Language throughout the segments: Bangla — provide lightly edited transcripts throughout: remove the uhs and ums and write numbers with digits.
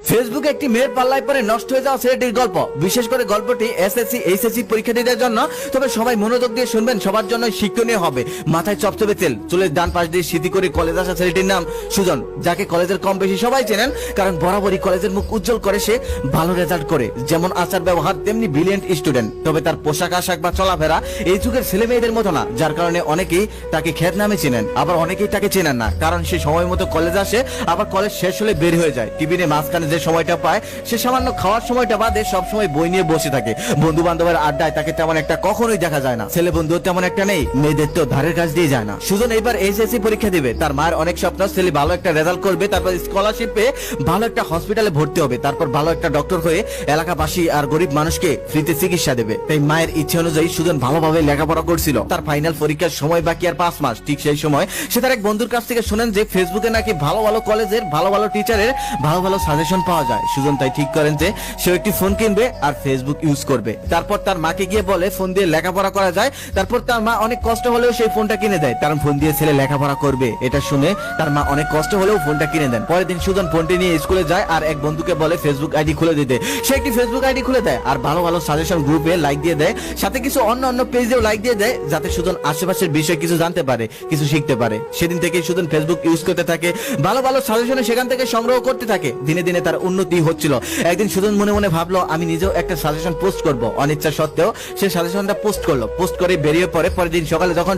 ফেসবুকে একটি মেয়ের পাল্লায় পরে নষ্ট হয়ে যাওয়া ছেলেটির গল্প। বিশেষ করে গল্পটি এসএসসি এইচএসসি পরীক্ষার্থীদের জন্য। তবে সবাই মনোযোগ দিয়ে শুনবেন, সবার জন্য শিক্ষণীয় হবে। মাথায় চপচপে তেল, চুলের ডান পাশ দিয়ে স্মৃতি করে কলেজ আসা ছেলেটির নাম সুজন, যাকে কলেজের কম বেশি সবাই চেনেন, কারণ বরাবরই কলেজের মুখ উজ্জ্বল করে সে। ভালো রেজাল্ট করে, যেমন আচার ব্যবহার তেমনি ব্রিলিয়েন্ট স্টুডেন্ট। তবে তার পোশাক আশাক বা চলাফেরা এই যুগের ছেলে মেয়েদের মতো না, যার কারণে অনেকেই তাকে খ্যাত নামে চেনেন, আবার অনেকেই তাকে চেনেন না, কারণ সে সময় মতো কলেজ আসে, আবার কলেজ শেষ হলে বের হয়ে যায়। টিফিনে মাঝখানে যে সময়টা পায়, সে সামান্য খাওয়ার সময়টা বাদে সব সময় বই নিয়ে বসে থাকে। বন্ধু বান্ধবের আড্ডায় তাকে তেমন একটা কখনোই দেখা যায় না। ছেলে বন্ধু তেমন একটা নেই, মেয়েদের তো ধারের কাছ দিয়ে যায় না। সুজন এবার এইচএসসি পরীক্ষা দিবে। তার মায়ের অনেক স্বপ্ন ছেলে ভালো একটা রেজাল্ট করবে, তারপর স্কলারশিপ পেয়ে ভালো একটা হসপিটালে ভর্তি হবে, তারপর ভালো একটা ডক্টর হয়ে এলাকাবাসী আর গরিব মানুষকে ফ্রিতে চিকিৎসা দেবে। তাই মায়ের ইচ্ছে অনুযায়ী সুজন ভালোভাবে লেখাপড়া করছিল। তার ফাইনাল পরীক্ষার সময় বাকি আর 5 মাস। ঠিক সেই সময় সে তার এক বন্ধুর কাছ থেকে শুনেন যে ফেসবুকে নাকি ভালো ভালো কলেজের ভালো ভালো টিচারের ভালো ভালো সাজেশন পাওয়া যায়। সুজন তাই ঠিক করেন যে সে একটি ফোন কিনবে আর ফেসবুক ইউজ করবে। তারপর তার মাকে গিয়ে বলে ফোন দিয়ে লেখাপড়া করা যায়। তারপর তার মা অনেক কষ্ট হলেও সেই ফোনটা কিনে দেয়, কারণ ফোন দিয়ে ছেলে লেখাপড়া করবে। এটা শুনে তার মা অনেক কষ্ট হলেও ফোনটা কিনে দেন। পরের দিন সুজন ফোনটি নিয়ে স্কুলে যায় আর এক বন্ধুকে বলে ফেসবুক আইডি খুলে দিতে। সে একটি ফেসবুক আইডি খুলে দেয় আর ভালো ভালো সাজেশন গ্রুপে লাইক দিয়ে দেয়, সাথে কিছু অন্য পেজেও লাইক দিয়ে দেয়, যাতে সুজন আশেপাশের বিষয়ে কিছু জানতে পারে, কিছু শিখতে পারে। সেদিন থেকে সুজন ফেসবুক ইউজ করতে থাকে, ভালো ভালো সাজেশন সেখান থেকে সংগ্রহ করতে থাকে। দিনে দিনে তার উন্নতি হচ্ছিল। একদিন সুজন মনে মনে ভাবলো আমি নিজেও একটা সাজেশন পোস্ট করব। অনিচ্ছা সত্ত্বেও সে সাজেশনটা পোস্ট করলো। পোস্ট করে বেরিয়ে পড়ে। পরের দিন সকালে যখন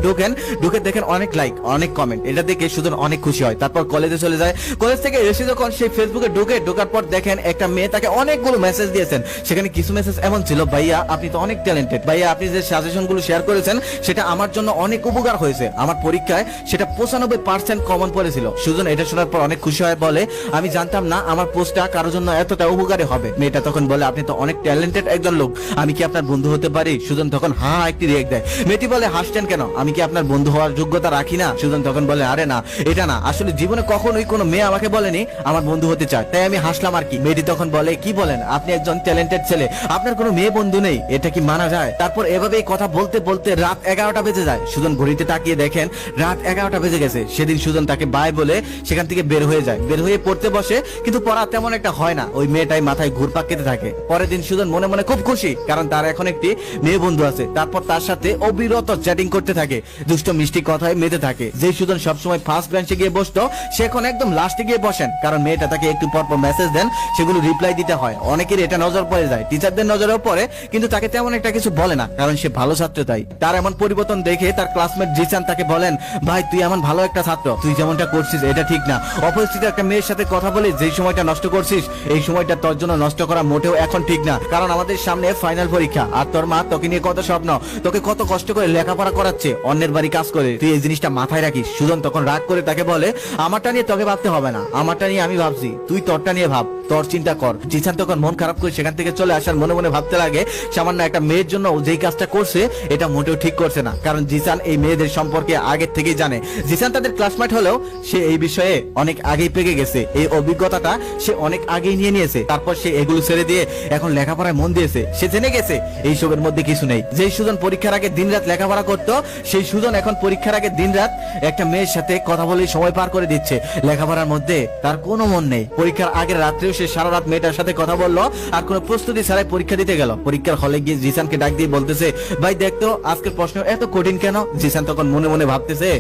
ঢুকে দেখেন অনেক লাইক, অনেক কমেন্ট। এটা দেখে সুজন অনেক খুশি হয়। তারপর কলেজে চলে যায়। কলেজ থেকে এসে যখন সেই ফেসবুকে ঢোকার পর দেখেন একটা মেয়ে তাকে অনেকগুলো মেসেজ দিয়েছেন। সেখানে কিছু মেসেজ এমন ছিল, ভাইয়া আপনি তো অনেক ট্যালেন্টেড, ভাইয়া আপনি যে সাজেশন গুলো শেয়ার করেছেন সেটা আমার জন্য অনেক উপকার হয়েছে, আমার পরীক্ষায় সেটা 95% কমন পড়েছিল। সুজন এটা শোনার পর অনেক খুশি হয়, বলে আমি জানতাম না আমার পোস্টটা কারোর জন্য এতটা উপকারী হবে। মেয়েটা তখন বলে আপনি তো অনেক ট্যালেন্টেড একজন লোক, আমি কি আপনার বন্ধু হতে পারি? সুজন তখন হ্যাঁ একটি রিয়েক্ট দেয়। মেয়েটি বলে হাসছেন কেন, আমি কি আপনার বন্ধু হওয়ার যোগ্যতা রাখি না? সুজন তখন বলে আরে না, এটা না, আসলে জীবনে কখনোই কোনো মেয়ে আমাকে বলেনি আমার বন্ধু হতে চায়, তাই আমি হাসলাম আর কি। মেয়েটি তখন বলে কি বলেন, আপনি একজন ট্যালেন্টেড ছেলে, আপনার কোনো মেয়ে বন্ধু নেই, এটা কি মানা যায়? তারপর এভাবেই কথা বলতে বলতে রাত 11টা বেজে যায়। সুজন ঘড়িতে তাকিয়ে দেখেন রাত 11টা বেজে গেছে। সেদিন সুজন তাকে বাই বলে সেখান থেকে বের হয়ে যায়। বের হয়ে পড়তে বসে, কিন্তু পড়া তেমন একটা হয় না। ওই মেয়েটাই মাথায় ঘুরপাক খেতে থাকে। পরের দিন সুজন মনে মনে খুব খুশি, কারণ তার এখন একটি মেয়ে বন্ধু আছে। তারপর তার সাথে অবিরত চ্যাটিং করতে থাকে, দুষ্ট মিষ্টি কথায় মেতে থাকে। যে সুজন সবসময় ফার্স্ট বেঞ্চে গিয়ে বসতো, সে এখন একদম লাস্টে গিয়ে বসেন, কারণ মেয়েটা তাকে একটু পর পর মেসেজ দেন, সেগুলো রিপ্লাই দিতে হয়। অনেকের এটা নজর পড়ে যায়, টিচারদের নজরেও পড়ে, কিন্তু তাকে তেমন একটা কিছু বলে না, কারণ সে ভালো ছাত্র। তাই তার এমন পরিবর্তন দেখে তার ক্লাসমেট জিসান তাকে বলেন, ভাই তুই এমন ভালো একটা ছাত্র, তুই যেমনটা করছিস এটা ঠিক না। অপরিচিত একটা মেয়ের সাথে কথা বলে যেই সময়টা নষ্ট করছিস, এই সময়টা তোর জন্য নষ্ট করা মোটেও এখন ঠিক না, কারণ আমাদের সামনে ফাইনাল পরীক্ষা। আর তোর মা তোকে নিয়ে কত স্বপ্ন, তোকে কত কষ্ট করে লেখাপড়া করাচ্ছে, অন্যের বাড়ি কাজ করে, তুই এই জিনিসটা মাথায় রাখিস। সুজন তখন রাগ করে তাকে বলে আমারটা নিয়ে তোকে ভাবতে হবে না, আমারটা নিয়ে আমি ভাবছি, তুই তোরটা নিয়ে ভাব, তোর চিন্তা কর। জিসান তখন মন খারাপ করে সেখান থেকে চলে আসার মনে মনে ভাবতে লাগে সামান্য একটা মেয়ের জন্য যেই কাজটা করছে এটা মোটেও ঠিক করছে না, কারণ জিসান এই মেয়েদের সম্পর্কে আগে থেকেই জানে। জিসান তাদের ক্লাসমেট হলেও সে এই বিষয়ে অনেক আগেই পেকে গেছে, এই অভিজ্ঞতাটা সে অনেক আগেই নিয়ে নিয়েছে। তারপর সে এগুলো ছেড়ে দিয়ে এখন লেখাপড়ায় মন দিয়েছে। সে জেনে গেছে এই সবের মধ্যে কিছু নেই। যেই সুজন পরীক্ষার আগে দিনরাত লেখাপড়া করতো, সেই সুজন এখন পরীক্ষার আগে দিনরাত একটা মেয়ের সাথে কথা বলে সময় পার করে দিচ্ছে। লেখাপড়ার মধ্যে তার কোনো মন নেই। পরীক্ষার আগের রাত্রেও সে সারা রাত মেয়েটার সাথে কথা বললো আর কোনো প্রস্তুতি ছাড়াই পরীক্ষা দিতে গেল। পরীক্ষার হলে গিয়ে জিসানকে ডাক দিয়ে বলতেছে, ভাই দেখতো আজকের প্রশ্ন এত কঠিন কেন? জিসান তখন মনে মনে ভাবতেছে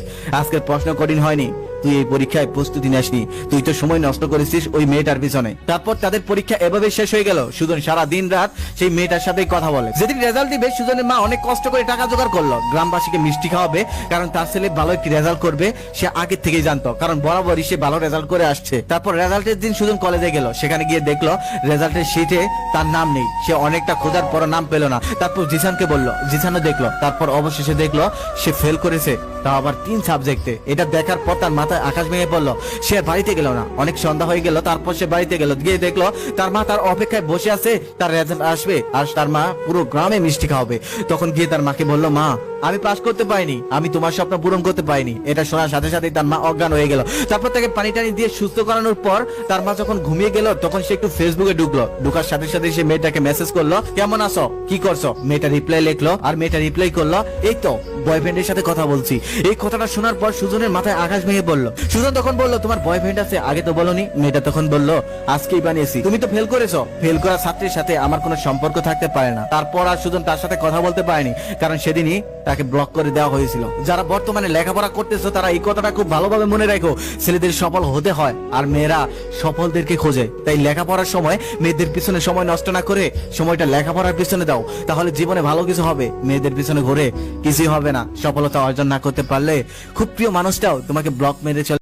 আজকের প্রশ্ন কঠিন হয়নি, তুই এই পরীক্ষায় প্রস্তুতি নেসনি, তুই তো সময় নষ্ট করেছিস ওই মেয়েটার পিছনে। তারপর তাদের পরীক্ষা এভাবে শেষ হয়ে গেল। সুজন সারা দিন রাত সেই মেয়েটার সাথে কথা বলে। যেদিন রেজাল্ট দিবে, সুজনের মা অনেক কষ্ট করে টাকা জোগাড় করলো, গ্রামবাসীকে মিষ্টি খাওয়াবে, কারণ তার ছেলে ভালো একটি রেজাল্ট করবে। সে আগে থেকেই জানতো, কারণ বরাবরই সে ভালো রেজাল্ট করে আসছে। তারপর রেজাল্টের দিন সুজন কলেজে গেল। সেখানে গিয়ে দেখলো রেজাল্টের শিটে তার নাম নেই। সে অনেকটা খোঁজার পর নাম পেল না। তারপর জিসানকে বললো, জিসানও দেখলো। তারপর অবশেষে দেখলো সে ফেল করেছে, তাও আবার 3 সাবজেক্টে। এটা দেখার পর তার মাথায় আকাশ ভেঙে পড়লো। সে বাড়িতে গেল না, অনেক সন্ধ্যা হয়ে গেল। তারপর সে বাড়িতে গেল, গিয়ে দেখলো তার মা তার অপেক্ষায় বসে আছে, তার রেজাল্ট আসবে আর তার মা পুরো গ্রামে মিষ্টি খাওয়াবে। তখন গিয়ে তার মাকে বললো, মা আমি পাস করতে পারিনি, আমি তোমার স্বপ্ন পূরণ করতে পারিনি। এটা শোনার সাথে সাথে তার মা অজ্ঞান হয়ে গেল। তারপর তাকে পানি টানি দিয়ে সুস্থ করানোর পর তার মা যখন ঘুমিয়ে গেল তখন সে একটু ফেসবুকে ঢুকলো। ঢুকার সাথে সাথে সে মেয়েটাকে মেসেজ করলো, কেমন আছো, কি করছো। মেয়েটা রিপ্লাই লিখলো, আর মেয়েটা রিপ্লাই করলো, এই তো বয়ফ্রেন্ডের সাথে কথা বলছি। এই কথাটা শোনার পর সুজনের মাথায় আকাশ ভেঙে পড়লো। সুজন তখন বললো, তোমার বয়ফ্রেন্ড আছে, আগে তো বলোনি। মেয়েটা তখন বললো, আজকেই বানিয়েছি। তুমি তো ফেল করেছো, ফেল করা ছাত্রীর সাথে আমার কোনো সম্পর্ক থাকতে পারে না। তারপর আর সুজন তার সাথে কথা বলতে পারেনি, কারণ সেদিনই তাকে ব্লক করে দেওয়া হয়েছিল। যারা বর্তমানে লেখাপড়া করতেছো তারা এই কথাটা খুব ভালোভাবে মনে রাখো, ছেলেদের সফল হতে হয় আর মেয়েরা সফলদেরকে খোঁজে। তাই লেখাপড়ার সময় মেয়েদের পিছনে সময় নষ্ট না করে সময়টা লেখাপড়ার পিছনে দাও, তাহলে জীবনে ভালো কিছু হবে। মেয়েদের পিছনে ঘুরে কিছুই হবে না। সফলতা অর্জন না করতে পারলে খুব প্রিয় মানুষটাও তোমাকে ব্লক মেরে চলে